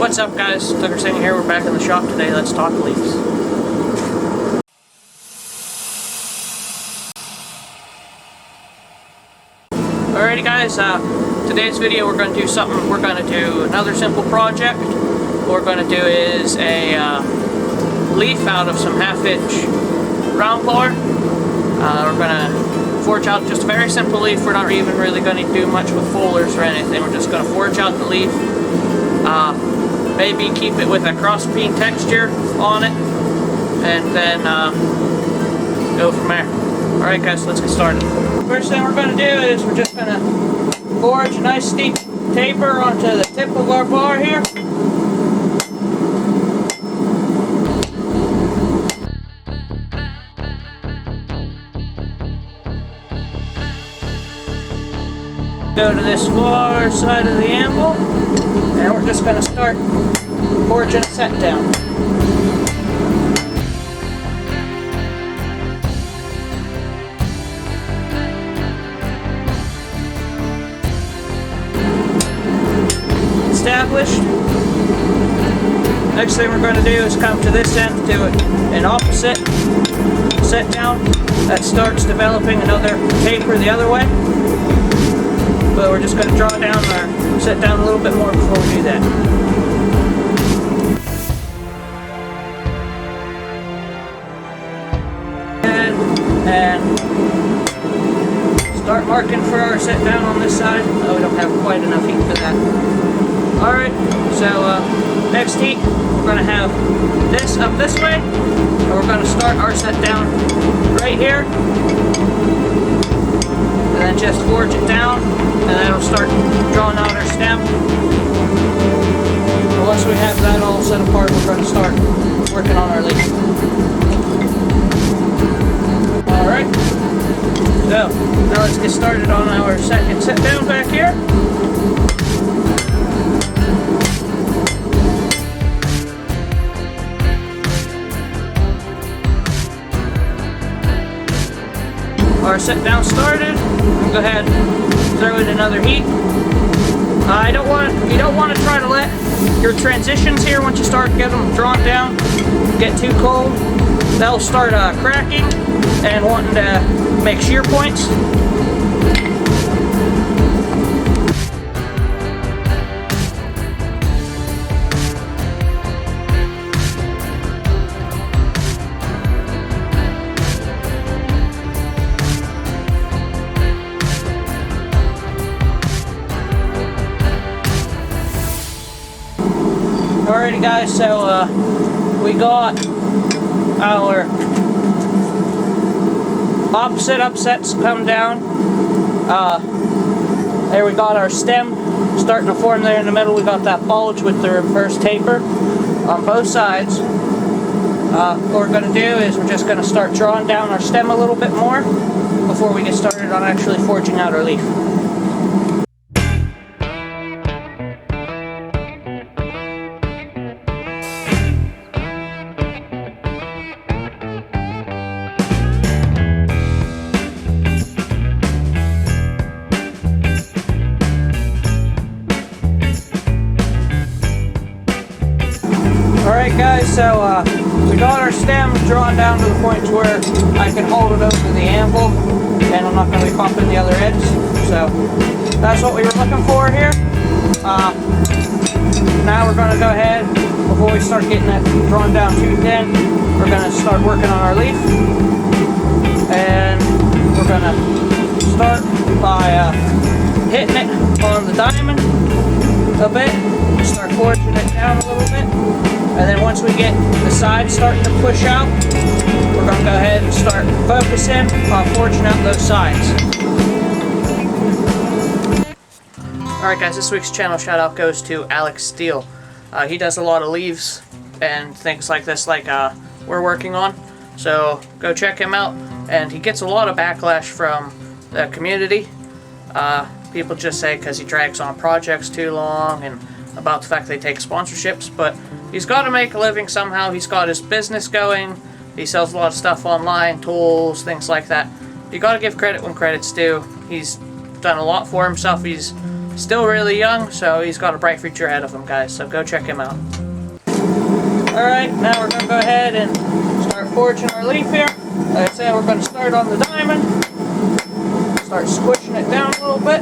What's up, guys? Tucker Singer here. We're back in the shop today. Let's talk leaves. Alrighty, guys. Today's video we're going to do something. We're going to do another simple project. What we're going to do is a leaf out of some 1/2-inch round blower. We're going to forge out just a very simple leaf. We're not even really going to do much with fullers or anything. We're just going to forge out the leaf. Maybe keep it with a cross-beam texture on it, and then go from there. Alright, guys, let's get started. First thing we're going to do is we're just going to forge a nice steep taper onto the tip of our bar here. Go to this far side of the anvil, and we're just going to start forging a set down. Established. Next thing we're going to do is come to this end, do an opposite set down that starts developing another taper the other way. But we're just going to draw down or set down a little bit more before we do that. And start marking for our set down on this side. Oh, we don't have quite enough heat for that. Alright, so next heat, we're going to have this up this way. And we're going to start our set down right here. And then just forge it down, and then it'll start drawing out our stem. And once we have that all set apart, we're going to start working on our leaf. Alright, so now let's get started on our second set down back here. Our set down started. Go ahead and throw in another heat. You don't want to try to let your transitions here, once you start getting them drawn down, get too cold. They'll start cracking and wanting to make shear points. Alrighty, guys, so we got our opposite upsets come down. There we got our stem starting to form there in the middle. We got that bulge with the reverse taper on both sides. What we're going to do is we're just going to start drawing down our stem a little bit more before we get started on actually forging out our leaf. Alright, guys, so we got our stem drawn down to the point where I can hold it over the anvil and I'm not going to be bumping the other edge. So that's what we were looking for here. Now we're going to go ahead, before we start getting that drawn down too thin, we're going to start working on our leaf. And we're going to start by hitting it on the diamond a bit, start forging it down a little bit. And then once we get the sides starting to push out, we're going to go ahead and start focusing on forging out those sides. Alright, guys, this week's channel shout out goes to Alex Steele. He does a lot of leaves and things like this, like we're working on. So go check him out. And he gets a lot of backlash from the community. People just say because he drags on projects too long and about the fact they take sponsorships, but he's got to make a living somehow. He's got his business going. He sells a lot of stuff online, tools, things like that. You got to give credit when credit's due. He's done a lot for himself. He's Still really young, so he's got a bright future ahead of him, guys, so go check him out. Alright, now we're going to go ahead and start forging our leaf here. Like I said, we're going to start on the diamond. Start squishing it down a little bit.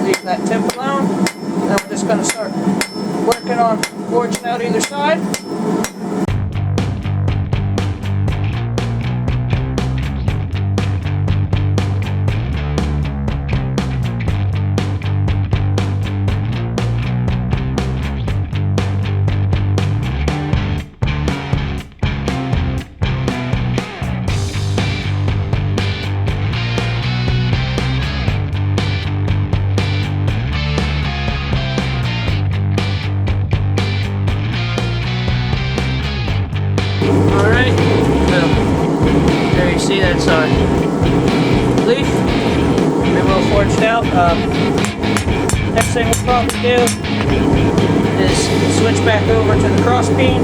Leave that tip alone. Then we're just going to start working on forging out either side. Alright, so there you see that's our leaf. Pretty well forged out. Next thing we'll probably do is switch back over to the cross beam,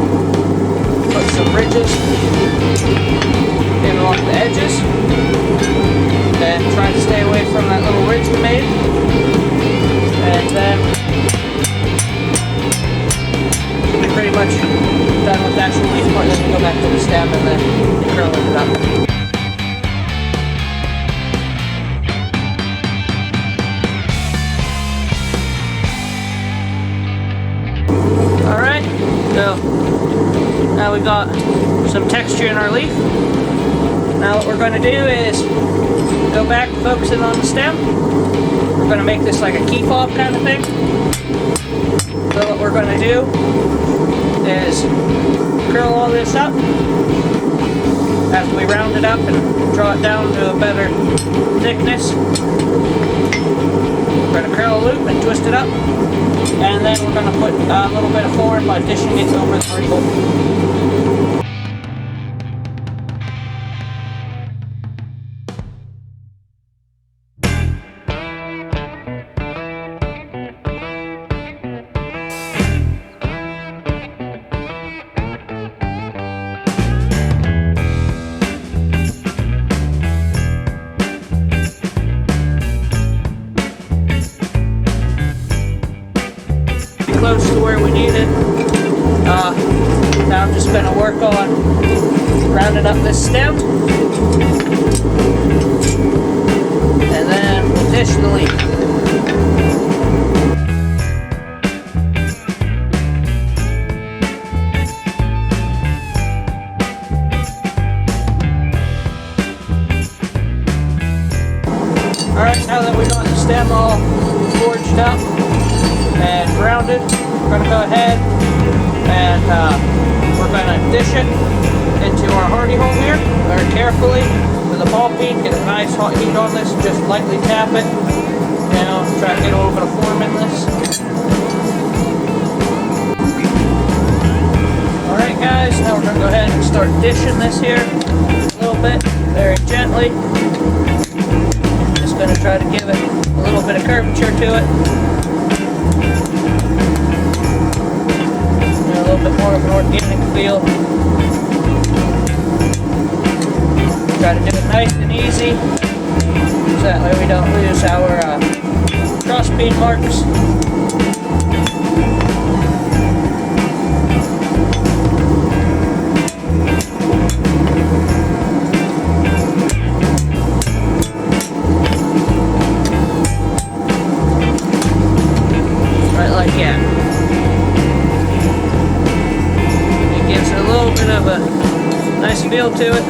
put some ridges in along the edges, and try to stay away from that little ridge we made. And then we're pretty much done with the actual leaf part. Then we go back to the stem and then curl it up. Alright, so now we got some texture in our leaf. Now what we're going to do is go back, focusing on the stem. We're going to make this like a key fob kind of thing. So what we're going to do is curl all this up after we round it up and draw it down to a better thickness. We're going to curl a loop and twist it up, and then we're going to put a little bit of form by dishing it over the party hole. Close to where we need it. Now I'm just going to work on rounding up this stem, and then we'll dish the leaf. Alright, now that we got the stem all forged up and rounded, we're going to go ahead and we're going to dish it into our hardy hole here very carefully with a ball peen. Get a nice hot heat on this, just lightly tap it, you know, try to get a little bit of form in this. Alright guys, now we're going to go ahead and start dishing this here a little bit, very gently. Just going to try to give it a little bit of curvature to it. A little bit more of an organic feel. Try to do it nice and easy, so that way we don't lose our cross beam marks. Right like that. Gives it a little bit of a nice feel to it,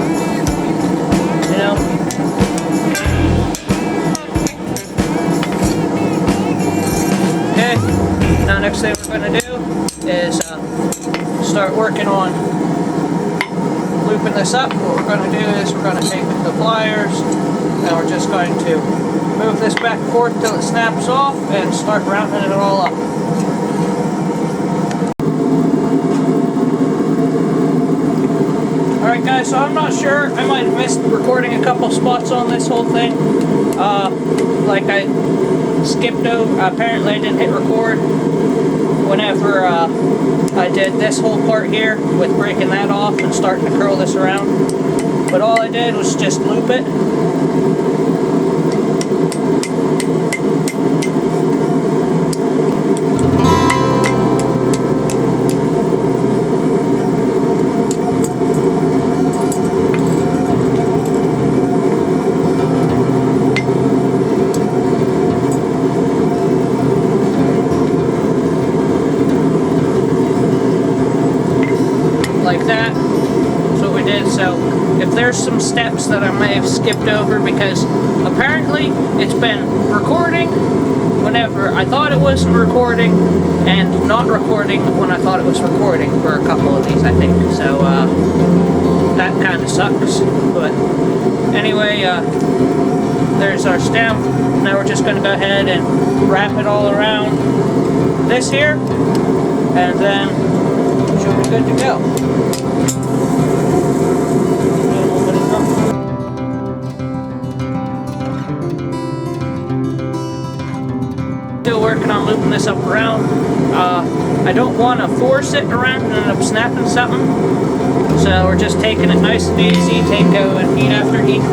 you know. Okay, now next thing we're going to do is start working on looping this up. What we're going to do is we're going to take the pliers and we're just going to move this back and forth until it snaps off and start rounding it all up. Alright guys, so I'm not sure, I might have missed recording a couple spots on this whole thing. Like I skipped over, apparently I didn't hit record whenever I did this whole part here with breaking that off and starting to curl this around. But all I did was just loop it. that. That's what we did. So if there's some steps that I may have skipped over, because apparently it's been recording whenever I thought it was recording and not recording when I thought it was recording for a couple of these, I think. So that kind of sucks. But anyway, there's our stem. Now we're just going to go ahead and wrap it all around this here, and then it should be good to go. Still working on looping this up around. I don't want to force it around and end up snapping something, so we're just taking it nice and easy, going heat after heat.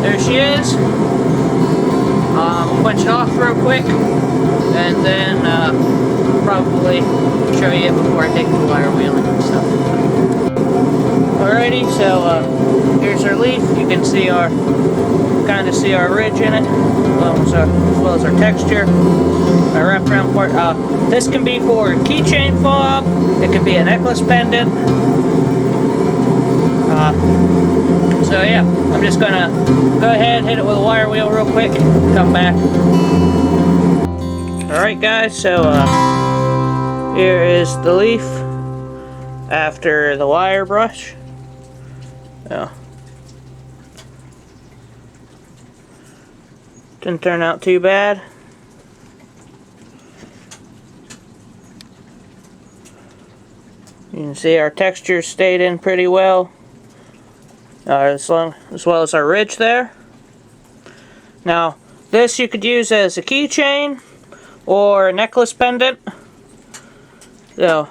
There she is. Quench it off real quick, and then probably show you before I take the wire wheeling and stuff. Alrighty, so here's our leaf. You can see our see our ridge in it, as well as our texture. Our wraparound part. This can be for a keychain fob. It can be a necklace pendant. So yeah, I'm just gonna go ahead, hit it with a wire wheel real quick, come back. Alright guys, so here is the leaf after the wire brush. Didn't turn out too bad. You can see our texture stayed in pretty well. As well as our ridge there. Now, this you could use as a keychain or a necklace pendant. So,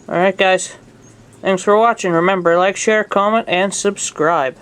alright guys, thanks for watching. Remember, like, share, comment, and subscribe.